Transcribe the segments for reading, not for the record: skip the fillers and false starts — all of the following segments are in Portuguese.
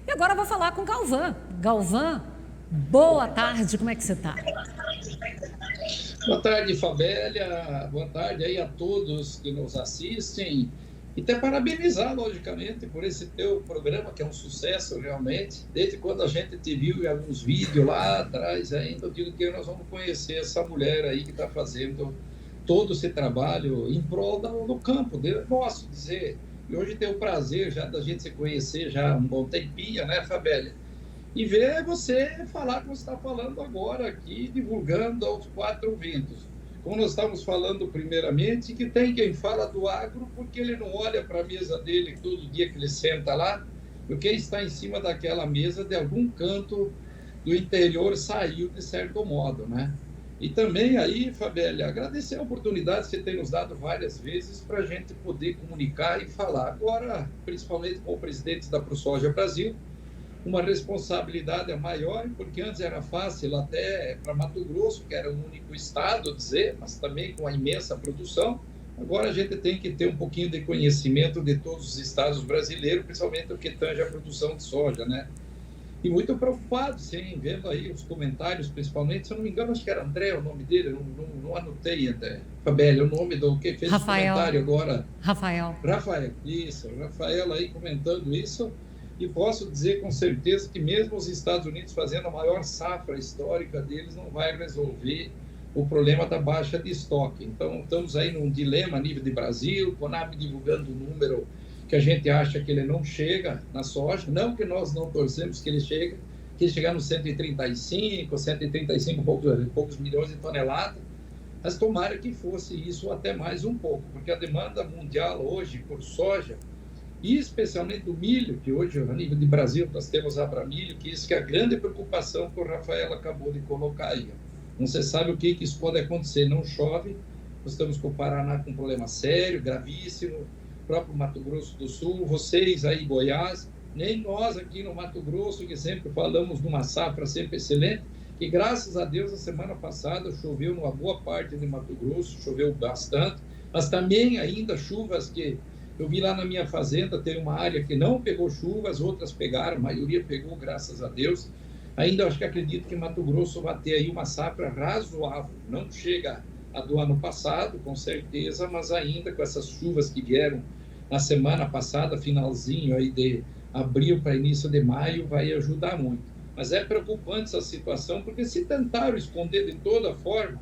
E agora eu vou falar com o Galvão. Galvão, boa tarde, como é que você está? Boa tarde, Fabélia. Boa tarde aí a todos que nos assistem. E até parabenizar, logicamente, por esse teu programa, que é um sucesso realmente. Desde quando a gente te viu em alguns vídeos lá atrás, ainda eu digo que nós vamos conhecer essa mulher aí que está fazendo todo esse trabalho em prol do campo, posso dizer. E hoje tem o prazer já da gente se conhecer já há um bom tempinho, né, Fabélia? E ver você falar como você está falando agora aqui, divulgando aos quatro ventos. Como nós estamos falando primeiramente, que tem quem fala do agro porque ele não olha para a mesa dele todo dia que ele senta lá, porque está em cima daquela mesa de algum canto do interior saiu de certo modo, né? E também aí, Fabélia, agradecer a oportunidade que você tem nos dado várias vezes para a gente poder comunicar e falar. Agora, principalmente com o presidente da ProSoja Brasil, uma responsabilidade maior, porque antes era fácil até para Mato Grosso, que era o único estado, dizer, mas também com a imensa produção. Agora a gente tem que ter um pouquinho de conhecimento de todos os estados brasileiros, principalmente o que tange a produção de soja, né? E muito preocupado, sim, vendo aí os comentários, principalmente, se eu não me engano, acho que era André o nome dele, não anotei até, Fabélia, o nome do que fez o comentário agora. Rafael. Rafael, isso, Rafael aí comentando isso. E posso dizer com certeza que mesmo os Estados Unidos fazendo a maior safra histórica deles, não vai resolver o problema da baixa de estoque. Então, estamos aí num dilema a nível de Brasil, Conab divulgando um número que a gente acha que ele não chega na soja, não que nós não torcemos que ele chegue, que ele chegar nos 135 poucos milhões de toneladas, mas tomara que fosse isso até mais um pouco, porque a demanda mundial hoje por soja, e especialmente do milho, que hoje, a nível de Brasil, nós temos Abramilho, que isso que é a grande preocupação que o Rafael acabou de colocar aí. Não se sabe o que isso pode acontecer, não chove, nós estamos com o Paraná com um problema sério, gravíssimo, o próprio Mato Grosso do Sul, vocês aí, Goiás, nem nós aqui no Mato Grosso, que sempre falamos de uma safra sempre excelente, que graças a Deus, a semana passada choveu numa boa parte de Mato Grosso, choveu bastante, mas também ainda chuvas que eu vi lá na minha fazenda, tem uma área que não pegou chuva, as outras pegaram, a maioria pegou, graças a Deus. Ainda acho que acredito que Mato Grosso vai ter aí uma safra razoável. Não chega a do ano passado, com certeza, mas ainda com essas chuvas que vieram na semana passada, finalzinho aí de abril para início de maio, vai ajudar muito. Mas é preocupante essa situação, porque se tentaram esconder de toda forma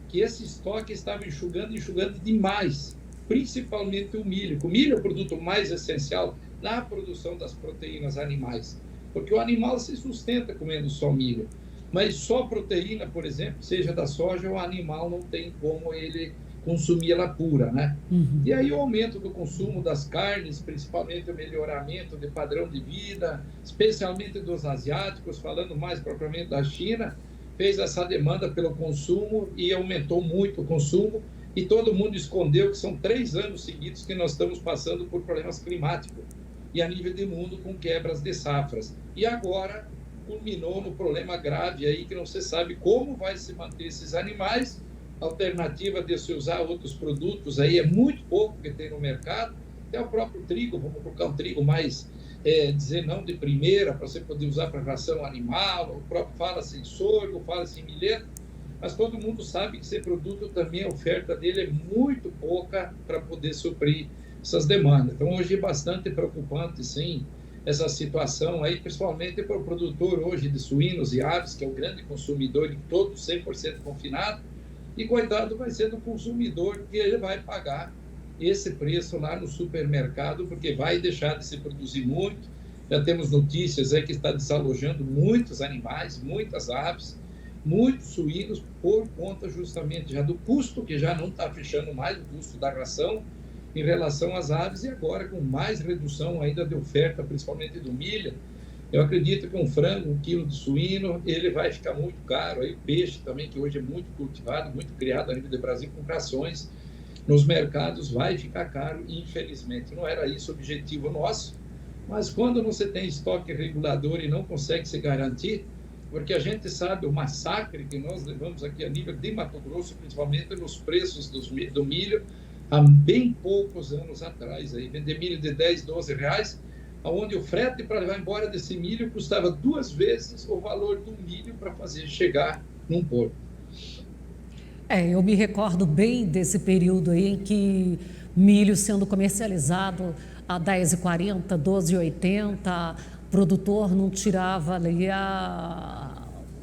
que esse estoque estava enxugando demais, principalmente o milho. O milho é o produto mais essencial na produção das proteínas animais, porque o animal se sustenta comendo só milho, mas só proteína, por exemplo, seja da soja, o animal não tem como ele consumir ela pura, né? Uhum. E aí o aumento do consumo das carnes, principalmente o melhoramento de padrão de vida, especialmente dos asiáticos, falando mais propriamente da China, fez essa demanda pelo consumo e aumentou muito o consumo, e todo mundo escondeu que são 3 anos seguidos que nós estamos passando por problemas climáticos e a nível de mundo com quebras de safras. E agora culminou no problema grave aí que não se sabe como vai se manter esses animais. A alternativa de se usar outros produtos aí é muito pouco que tem no mercado. Até o próprio trigo, vamos colocar um trigo mais, dizer não de primeira, para você poder usar para ração animal, o próprio fala-se em sorgo, fala-se em milheto, mas todo mundo sabe que esse produto também, a oferta dele é muito pouca para poder suprir essas demandas. Então, hoje é bastante preocupante, sim, essa situação aí, principalmente para o produtor hoje de suínos e aves, que é o grande consumidor de todo 100% confinado, e coitado vai ser do consumidor que ele vai pagar esse preço lá no supermercado, porque vai deixar de se produzir muito. Já temos notícias aí que está desalojando muitos animais, muitas aves, muitos suínos, por conta justamente já do custo, que já não está fechando mais, o custo da ração em relação às aves, e agora com mais redução ainda de oferta, principalmente do milho. Eu acredito que um frango, 1 quilo de suíno, ele vai ficar muito caro. Aí o peixe também, que hoje é muito cultivado, muito criado a nível do Brasil, com rações nos mercados, vai ficar caro, infelizmente. Não era isso o objetivo nosso, mas quando você tem estoque regulador e não consegue se garantir, porque a gente sabe o massacre que nós levamos aqui a nível de Mato Grosso, principalmente nos preços do milho, há bem poucos anos atrás. Aí, vender milho de 10, 12 reais, onde o frete para levar embora desse milho custava 2 vezes o valor do milho para fazer chegar num porto. Eu me recordo bem desse período aí em que milho sendo comercializado a 10,40, 12,80, o produtor não tirava ali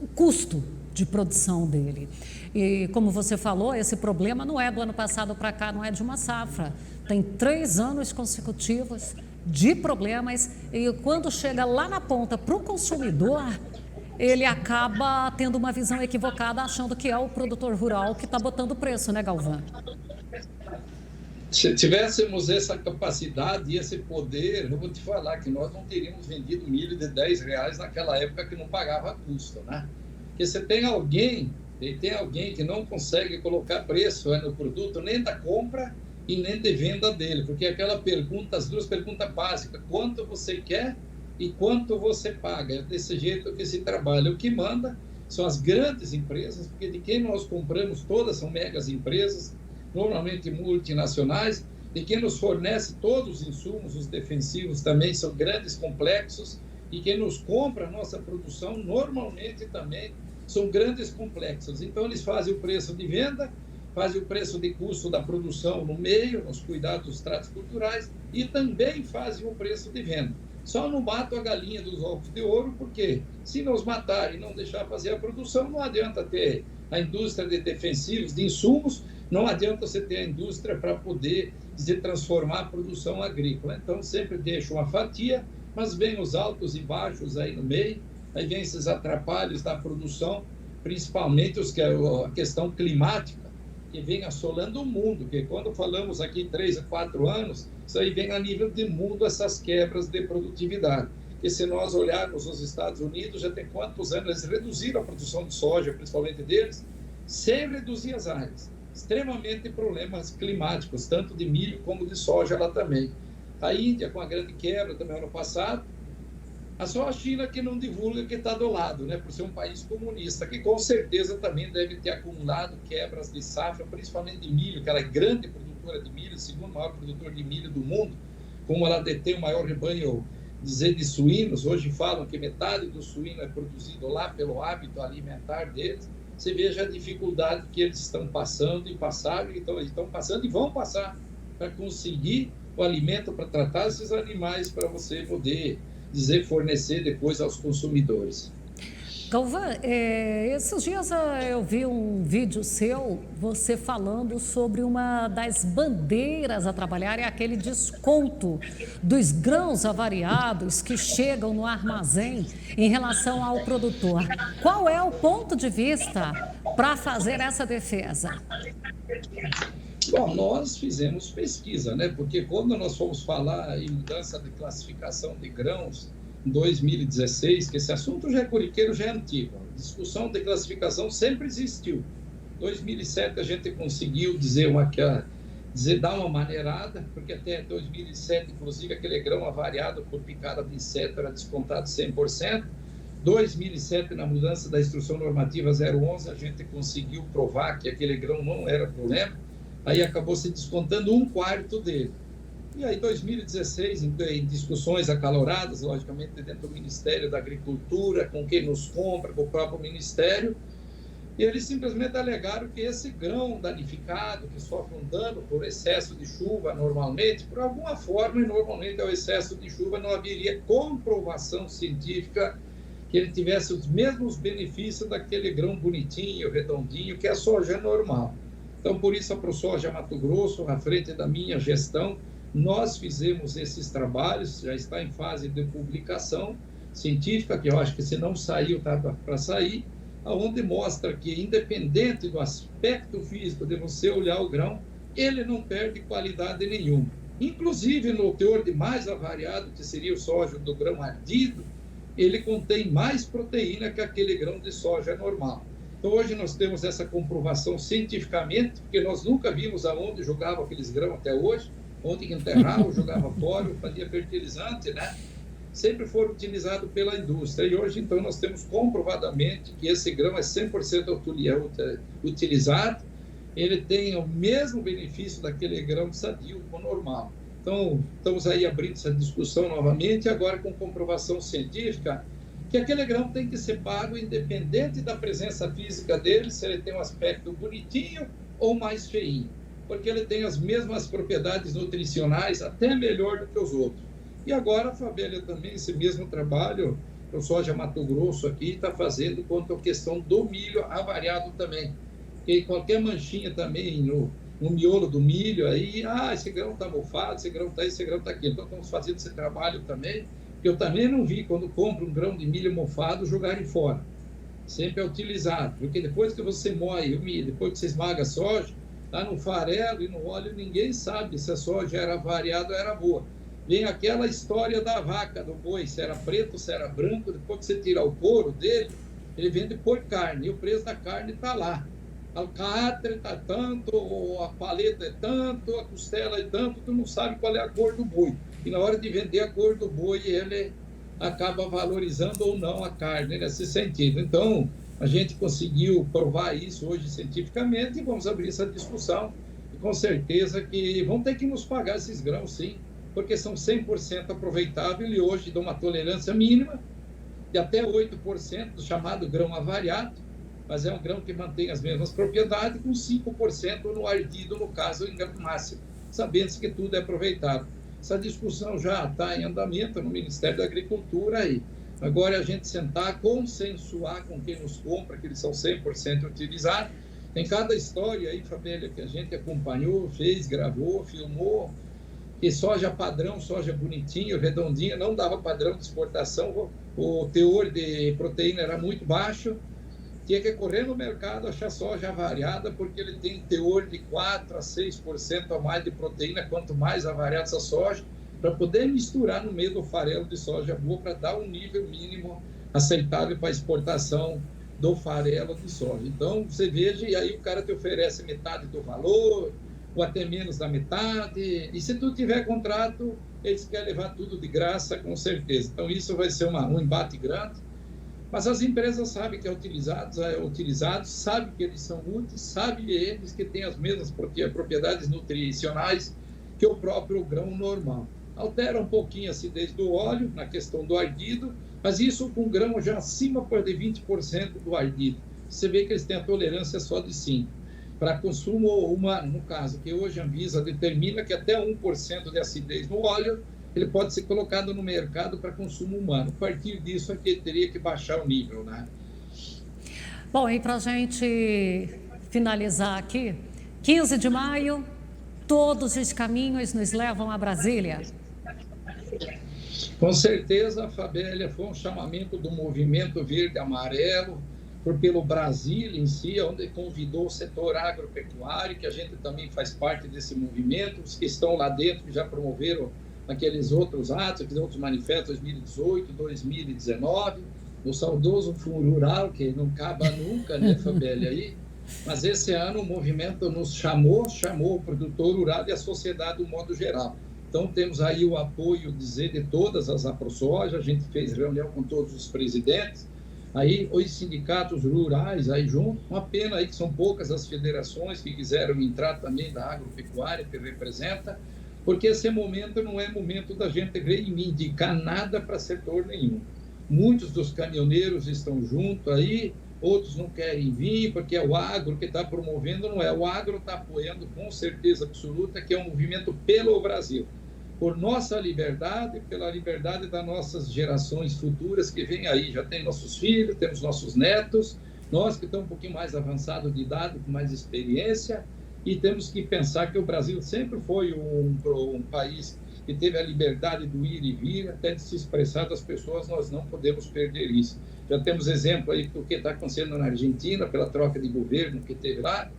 o custo de produção dele. E como você falou, esse problema não é do ano passado para cá, não é de uma safra. Tem 3 anos consecutivos de problemas e quando chega lá na ponta para o consumidor, ele acaba tendo uma visão equivocada, achando que é o produtor rural que está botando o preço, né, Galvão? Se tivéssemos essa capacidade e esse poder, eu vou te falar que nós não teríamos vendido milho de R$10 naquela época que não pagava custo, né? Porque você tem alguém que não consegue colocar preço no produto, nem da compra e nem de venda dele, porque aquela pergunta, as 2 perguntas básicas, quanto você quer e quanto você paga, é desse jeito que se trabalha. O que manda são as grandes empresas, porque de quem nós compramos todas são megas empresas, normalmente multinacionais, e quem nos fornece todos os insumos, os defensivos também são grandes complexos, e quem nos compra a nossa produção normalmente também são grandes complexos. Então eles fazem o preço de venda, fazem o preço de custo da produção no meio, nos cuidados dos tratos culturais, e também fazem o preço de venda. Só não matam a galinha dos ovos de ouro, porque se nos matarem e não deixar fazer a produção, não adianta ter a indústria de defensivos, de insumos, não adianta você ter a indústria para poder transformar a produção agrícola. Então, sempre deixa uma fatia, mas vem os altos e baixos aí no meio, aí vem esses atrapalhos da produção, principalmente a questão climática, que vem assolando o mundo, porque quando falamos aqui 3 a 4 anos, isso aí vem a nível de mundo, essas quebras de produtividade. Porque se nós olharmos os Estados Unidos, já tem quantos anos eles reduziram a produção de soja, principalmente deles, sem reduzir as áreas. Extremamente problemas climáticos, tanto de milho como de soja lá também. A Índia, com a grande quebra também ano passado, só a China que não divulga que está do lado, né, por ser um país comunista, que com certeza também deve ter acumulado quebras de safra, principalmente de milho, que ela é grande produtora de milho, segundo maior produtor de milho do mundo, como ela detém o maior rebanho de suínos, hoje falam que metade do suíno é produzido lá pelo hábito alimentar deles. Você veja a dificuldade que eles estão passando e passaram, estão passando e vão passar para conseguir o alimento para tratar esses animais, para você poder fornecer depois aos consumidores. Galvão, esses dias eu vi um vídeo seu, você falando sobre uma das bandeiras a trabalhar, é aquele desconto dos grãos avariados que chegam no armazém em relação ao produtor. Qual é o ponto de vista para fazer essa defesa? Bom, nós fizemos pesquisa, né? Porque quando nós fomos falar em mudança de classificação de grãos, em 2016, que esse assunto já é corriqueiro, já é antigo. A discussão de classificação sempre existiu. Em 2007 a gente conseguiu dar uma maneirada, porque até 2007, inclusive, aquele grão avariado por picada de inseto era descontado 100%. 2007, na mudança da Instrução Normativa 011, a gente conseguiu provar que aquele grão não era problema, aí acabou se descontando 1/4 dele. E aí, em 2016, em discussões acaloradas, logicamente, dentro do Ministério da Agricultura, com quem nos compra, com o próprio Ministério, e eles simplesmente alegaram que esse grão danificado, que sofre um dano por excesso de chuva normalmente, por alguma forma, e normalmente é o excesso de chuva, não haveria comprovação científica que ele tivesse os mesmos benefícios daquele grão bonitinho, redondinho, que é a soja normal. Então, por isso, a ProSoja Mato Grosso, à frente da minha gestão, nós fizemos esses trabalhos, já está em fase de publicação científica, que eu acho que se não saiu, está para sair, onde mostra que, independente do aspecto físico de você olhar o grão, ele não perde qualidade nenhuma. Inclusive, no teor de mais avariado, que seria o soja do grão ardido, ele contém mais proteína que aquele grão de soja normal. Então, hoje nós temos essa comprovação cientificamente, porque nós nunca vimos aonde jogava aqueles grãos até hoje, onde enterrava, jogava fora, fazia fertilizante, né? Sempre foram utilizados pela indústria. E hoje, então, nós temos comprovadamente que esse grão é 100% utilizado, ele tem o mesmo benefício daquele grão sadio, normal. Então, estamos aí abrindo essa discussão novamente, agora com comprovação científica, que aquele grão tem que ser pago independente da presença física dele, se ele tem um aspecto bonitinho ou mais feinho, porque ele tem as mesmas propriedades nutricionais, até melhor do que os outros. E agora a Fabélia também, esse mesmo trabalho, o Soja Mato Grosso aqui está fazendo quanto à questão do milho avariado também. E qualquer manchinha também no miolo do milho, aí, esse grão está mofado, esse grão está aí, esse grão está aqui. Então, estamos fazendo esse trabalho também, que eu também não vi, quando compro um grão de milho mofado, jogarem fora. Sempre é utilizado, porque depois que você moe o milho, depois que você esmaga a soja, está no farelo e no óleo, ninguém sabe se a soja era avariada ou era boa. Vem aquela história da vaca, do boi, se era preto, se era branco, depois que você tirar o couro dele, ele vende por carne, e o preço da carne está lá. A alcatra está tanto, a paleta é tanto, a costela é tanto, tu não sabe qual é a cor do boi. E na hora de vender a cor do boi, ele acaba valorizando ou não a carne, nesse sentido. Então, a gente conseguiu provar isso hoje cientificamente e vamos abrir essa discussão. E com certeza que vão ter que nos pagar esses grãos, sim, porque são 100% aproveitáveis e hoje dão uma tolerância mínima de até 8% do chamado grão avariado, mas é um grão que mantém as mesmas propriedades, com 5% no ardido, no caso, em grão máximo, sabendo-se que tudo é aproveitado. Essa discussão já está em andamento no Ministério da Agricultura aí. Agora é a gente sentar, consensuar com quem nos compra, que eles são 100% utilizados. Tem cada história aí, Fabélia, que a gente acompanhou, fez, gravou, filmou, que soja padrão, soja bonitinho, redondinha, não dava padrão de exportação, o teor de proteína era muito baixo, tinha que correr no mercado achar soja avariada, porque ele tem teor de 4% a 6% a mais de proteína, quanto mais avariada essa soja, para poder misturar no meio do farelo de soja boa, para dar um nível mínimo aceitável para a exportação do farelo de soja. Então, você veja, e aí o cara te oferece metade do valor, ou até menos da metade, e se tu tiver contrato, eles querem levar tudo de graça, com certeza. Então, isso vai ser um embate grande, mas as empresas sabem que é utilizado, sabem que eles são úteis, sabem eles que têm as mesmas propriedades nutricionais que o próprio grão normal. Altera um pouquinho a acidez do óleo, na questão do ardido, mas isso com grão já acima de 20% do ardido. Você vê que eles têm a tolerância só de 5%. Para consumo humano, no caso, que hoje a Anvisa determina que até 1% de acidez no óleo, ele pode ser colocado no mercado para consumo humano. A partir disso, aqui teria que baixar o nível, né? Bom, e para a gente finalizar aqui, 15 de maio, todos os caminhos nos levam a Brasília. Com certeza, Fabélia, foi um chamamento do movimento verde-amarelo, pelo Brasil em si, onde convidou o setor agropecuário, que a gente também faz parte desse movimento, os que estão lá dentro, que já promoveram aqueles outros atos, aqueles outros manifestos 2018, 2019, o saudoso Fundo Rural, que não acaba nunca, né, Fabélia, aí. Mas esse ano o movimento nos chamou o produtor rural e a sociedade do modo geral. Então temos aí o apoio, de todas as AproSoja, a gente fez reunião com todos os presidentes, aí os sindicatos rurais aí junto, uma pena aí que são poucas as federações que quiseram entrar também da agropecuária, que representa, porque esse momento não é momento da gente reivindicar nada para setor nenhum. Muitos dos caminhoneiros estão junto aí, outros não querem vir, porque é o agro que está promovendo, não é. O agro está apoiando com certeza absoluta que é um movimento pelo Brasil, por nossa liberdade, pela liberdade das nossas gerações futuras que vêm aí. Já tem nossos filhos, temos nossos netos, nós que estamos um pouquinho mais avançados de idade, com mais experiência, e temos que pensar que o Brasil sempre foi um país que teve a liberdade do ir e vir, até de se expressar das pessoas, nós não podemos perder isso. Já temos exemplo aí do que está acontecendo na Argentina, pela troca de governo que teve lá.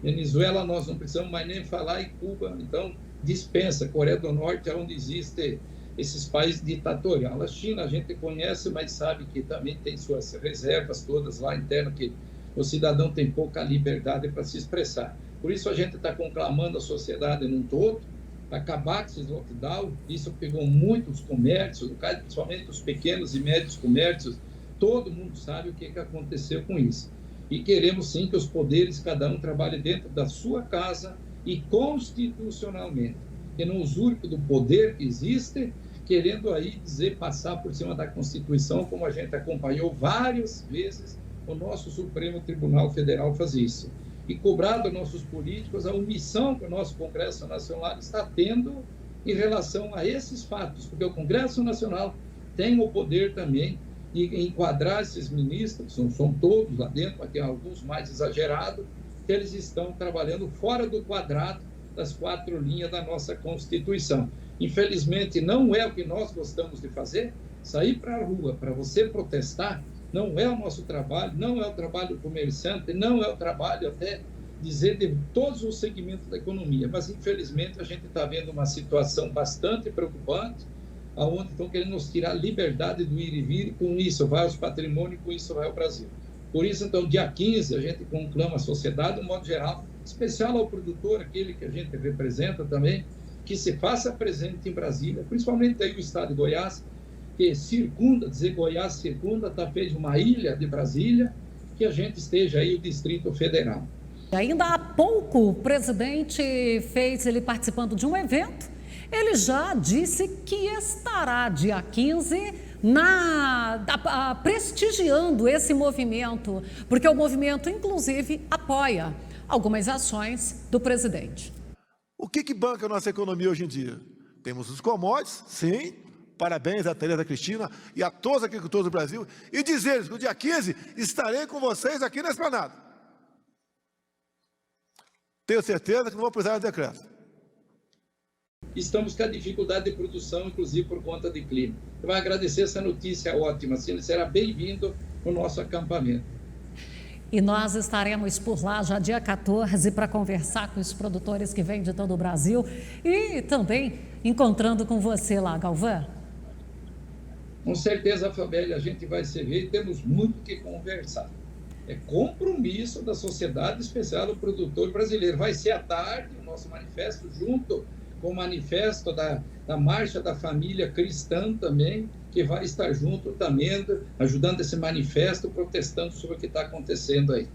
Venezuela, nós não precisamos mais nem falar, em Cuba, então dispensa. Coreia do Norte é onde existe esses países ditatoriais. A China a gente conhece, mas sabe que também tem suas reservas todas lá internas, que o cidadão tem pouca liberdade para se expressar. Por isso a gente está conclamando a sociedade num todo, para acabar com esses lockdown. Isso pegou muitos comércios, principalmente os pequenos e médios comércios. Todo mundo sabe o que aconteceu com isso. E queremos sim que os poderes, cada um trabalhe dentro da sua casa e constitucionalmente. que não usurpe do poder que existe, querendo aí passar por cima da Constituição, como a gente acompanhou várias vezes o nosso Supremo Tribunal Federal fazer isso. E cobrar dos nossos políticos a omissão que o nosso Congresso Nacional está tendo em relação a esses fatos, porque o Congresso Nacional tem o poder também de enquadrar esses ministros, não são todos lá dentro, mas tem alguns mais exagerados, que eles estão trabalhando fora do quadrado das 4 linhas da nossa Constituição. Infelizmente, não é o que nós gostamos de fazer. Sair para a rua para você protestar não é o nosso trabalho, não é o trabalho do comerciante, não é o trabalho até dizer de todos os segmentos da economia. Mas, infelizmente, a gente está vendo uma situação bastante preocupante, onde estão querendo nos tirar a liberdade do ir e vir, e com isso vai aos patrimônios, com isso vai ao Brasil. Por isso, então, dia 15, a gente conclama a sociedade, de um modo geral, especial ao produtor, aquele que a gente representa também, que se faça presente em Brasília, principalmente aí o estado de Goiás, que circunda, dizer Goiás circunda, está feito uma ilha de Brasília, que a gente esteja aí o Distrito Federal. Ainda há pouco, o presidente ele participando de um evento, ele já disse que estará dia 15 prestigiando esse movimento, porque o movimento, inclusive, apoia algumas ações do presidente. O que banca a nossa economia hoje em dia? Temos os commodities, sim, parabéns a Tereza Cristina e a todos os agricultores do Brasil, e dizer-lhes que no dia 15 estarei com vocês aqui na Esplanada. Tenho certeza que não vou precisar de decreto. Estamos com a dificuldade de produção, inclusive por conta de clima. Eu vou agradecer essa notícia ótima, assim, ele será bem-vindo no nosso acampamento. E nós estaremos por lá já dia 14 para conversar com os produtores que vêm de todo o Brasil e também encontrando com você lá, Galvão. Com certeza, Fabélia, a gente vai se ver e temos muito que conversar. É compromisso da Sociedade Especial do Produtor Brasileiro. Vai ser à tarde o nosso manifesto, junto com o manifesto da Marcha da Família Cristã também, que vai estar junto também, ajudando esse manifesto, protestando sobre o que está acontecendo aí.